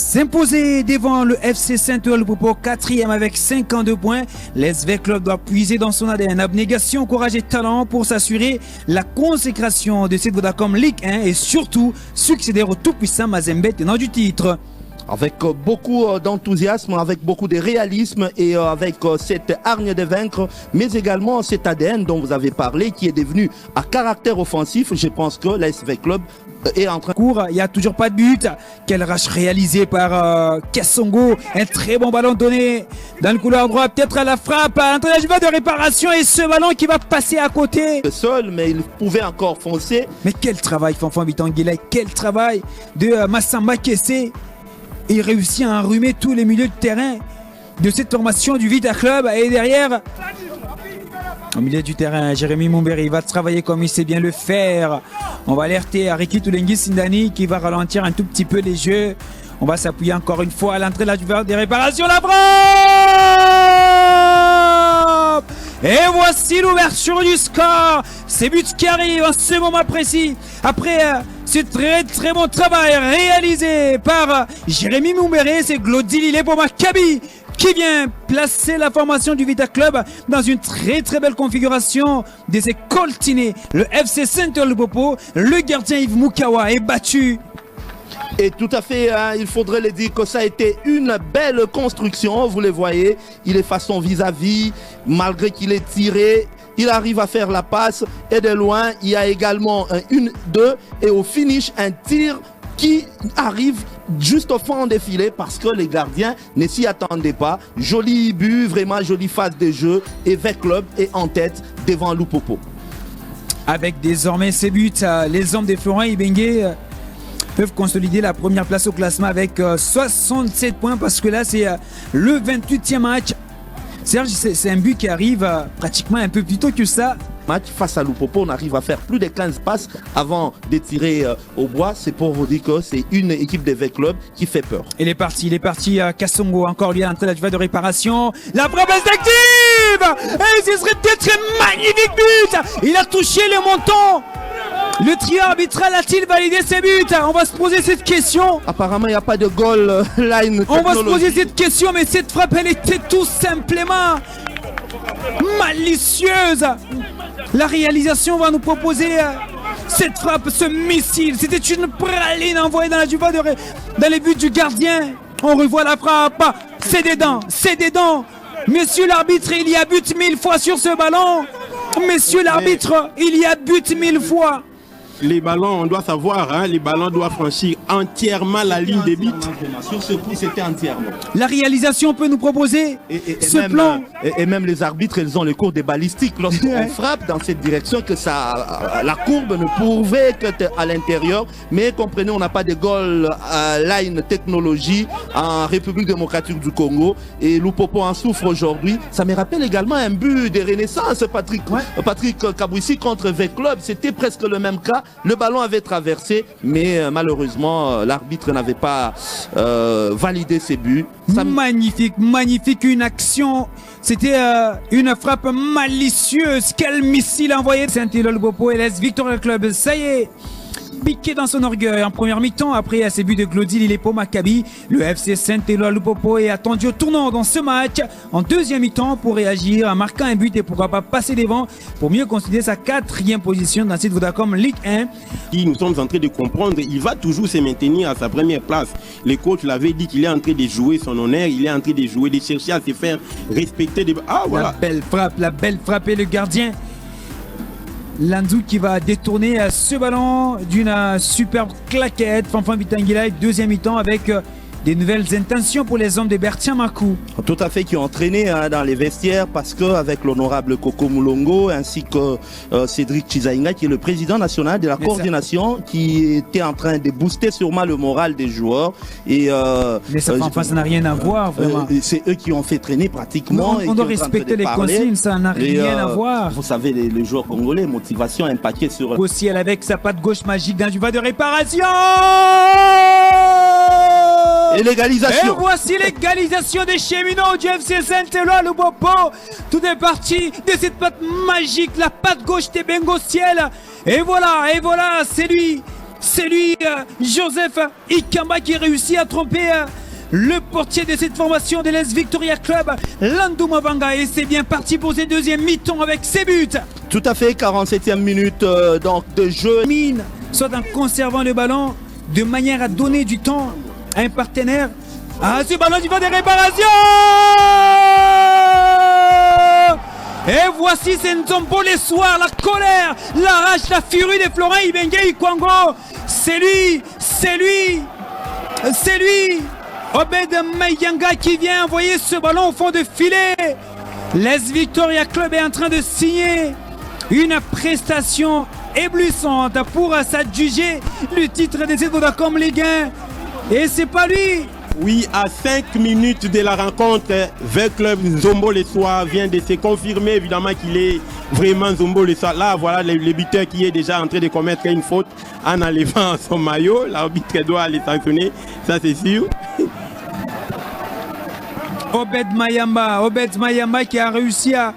s'imposer devant le FC Saint-Louis-Popo, 4e avec 52 points. L'SV Club doit puiser dans son ADN abnégation, courage et talent pour s'assurer la consécration de cette Vodacom Ligue 1 et surtout succéder au tout-puissant Mazembe tenant du titre. Avec beaucoup d'enthousiasme, avec beaucoup de réalisme et avec cette hargne de vaincre, mais également cet ADN dont vous avez parlé qui est devenu à caractère offensif. Je pense que l'ASV Club est en train... Il n'y a toujours pas de but. Quel rush réalisé par Kassongo. Un très bon ballon donné dans le couloir droit, peut-être à la frappe, un entraînement de réparation et ce ballon qui va passer à côté. Seul, mais il pouvait encore foncer. Mais quel travail, Fanfan Bitangila, quel travail de Massamba Kessé. Il réussit à enrhumer tous les milieux de terrain de cette formation du Vita Club. Et derrière, au milieu du terrain, Jérémy Mumbere va travailler comme il sait bien le faire. On va alerter Ariki Toulengi Sindani qui va ralentir un tout petit peu les jeux. On va s'appuyer encore une fois à l'entrée de la des réparations. La frappe! Et voici l'ouverture du score. Ces buts qui arrivent en ce moment précis. Après ce très très bon travail réalisé par Jérémy Mumbere, c'est Glodil pour Maccabi qui vient placer la formation du Vita Club dans une très très belle configuration des coltinés. Le FC Saint-Louis-Popo, le gardien Yves Moukawa est battu. Et tout à fait, hein, il faudrait le dire que ça a été une belle construction, vous les voyez, il est façon vis-à-vis, malgré qu'il est tiré, il arrive à faire la passe et de loin, il y a également un 1-2 et au finish, un tir qui arrive juste au fond des filets parce que les gardiens ne s'y attendaient pas. Joli but, vraiment jolie phase de jeu et V Club est en tête devant Loupopo. Avec désormais ces buts, les hommes de Florent Ibenge peuvent consolider la première place au classement avec 67 points parce que là c'est le 28e match. Serge, c'est un but qui arrive pratiquement un peu plus tôt que ça. Match face à Loupopo, on arrive à faire plus de 15 passes avant de tirer au bois. C'est pour vous dire que c'est une équipe de V-Club qui fait peur. Il est parti Kassongo, encore lui à l'entrée de réparation. La frappe est active et ce serait peut-être un magnifique but. Il a touché le menton. Le trio arbitral a-t-il validé ses buts? On va se poser cette question. Apparemment, il n'y a pas de goal line. On va se poser cette question, mais cette frappe, elle était tout simplement malicieuse. La réalisation va nous proposer cette frappe, ce missile. C'était une praline envoyée dans la juva dans les buts du gardien. On revoit la frappe. C'est des dents. Monsieur l'arbitre, il y a but 1000 fois sur ce ballon. Monsieur l'arbitre, il y a but 1000 fois. Les ballons, on doit savoir, hein, les ballons doivent franchir entièrement la ligne des buts. Sur ce coup, c'était entièrement. La réalisation peut nous proposer ce plan. Et même les arbitres, ils ont le cours des balistiques. Lorsqu'on frappe dans cette direction, que ça, la courbe ne pouvait qu'être à l'intérieur. Mais comprenez, on n'a pas de goal line technologie en République démocratique du Congo. Et Loupopo en souffre aujourd'hui. Ça me rappelle également un but de renaissance, Patrick Kabouissi contre V-Club. C'était presque le même cas. Le ballon avait traversé, mais malheureusement, l'arbitre n'avait pas validé ses buts. Magnifique, une action. C'était une frappe malicieuse. Quel missile envoyé de Saint-Louis-Popo et laisse Victoria Club. Ça y est, piqué dans son orgueil en première mi-temps. Après à ses buts de Glodil, il est pour Maccabi. Le FC Saint-Louis-Popo est attendu au tournant dans ce match en deuxième mi-temps pour réagir en marquant un but et pourquoi pas passer devant pour mieux consolider sa 4e position dans cette Vodacom Ligue 1. Nous sommes en train de comprendre, il va toujours se maintenir à sa première place. Le coach l'avait dit qu'il est en train de jouer son honneur, il est en train de jouer, de chercher à se faire respecter. Ah voilà. La belle frappe et le gardien Lanzou qui va détourner ce ballon d'une superbe claquette. Fanfan Bitangila, deuxième mi-temps avec des nouvelles intentions pour les hommes de Bertien Makou. Tout à fait, qui ont entraîné dans les vestiaires parce qu'avec l'honorable Coco Moulongo ainsi que Cédric Chizainga qui est le président national de la coordination qui était en train de booster sûrement le moral des joueurs. Et, mais ça n'a rien à voir vraiment. C'est eux qui ont fait traîner pratiquement. On doit respecter les consignes, ça n'a rien à voir. Vous savez, les joueurs congolais, motivation, un paquet sur... Ciel avec sa patte gauche magique d'un duva de réparation. Et l'égalisation. Et voici l'égalisation des cheminots du FC Saint-Louis-Popo. Tout est parti de cette patte magique, la patte gauche des Bengo Ciel. Et voilà, c'est lui C'est lui, Joseph Ikamba, qui réussit à tromper le portier de cette formation de l'Est Victoria Club, Landou Mavanga. Et c'est bien parti pour ses deuxième mi-temps avec ses buts. Tout à fait, 47e minute donc de jeu. Mine, soit en conservant le ballon, de manière à donner du temps à un partenaire. Ah, ce ballon, il va des réparations. Et voici Nzombo les soirs, la colère, la rage, la furie de Florent Ibenge Ikwango. C'est lui, c'est lui, c'est lui. Obed Mayanga qui vient envoyer ce ballon au fond de filet. L'Est Victoria Club est en train de signer une prestation éblouissante pour s'adjuger le titre de cette Vodacom Ligue 1. Et c'est pas lui. Oui, à 5 minutes de la rencontre, V Club Nzombo le soir vient de se confirmer évidemment qu'il est vraiment Nzombo le soir. Là, voilà le buteur qui est déjà en train de commettre une faute en enlevant son maillot. L'arbitre doit les sanctionner, ça c'est sûr. Obed Mayamba qui a réussi à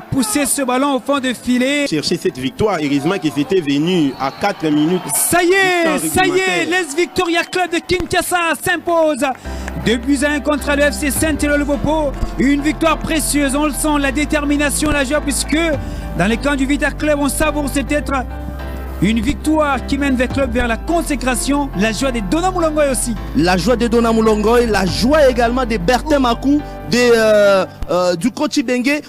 pousser ce ballon au fond de filet. Chercher cette victoire, heureusement que c'était venu à 4 minutes. Ça y est, l'Est Victoria Club de Kinshasa s'impose. 2-1 contre le FC Saint-Éloi-le-Vopo. Une victoire précieuse, on le sent, la détermination, la joie, puisque dans les camps du Vita Club, on savoure peut-être une victoire qui mène le club vers la consécration. La joie de Dona Moulongoy aussi. La joie de Dona Moulongoy, la joie également de Bertin Makou, du coach Ibenge.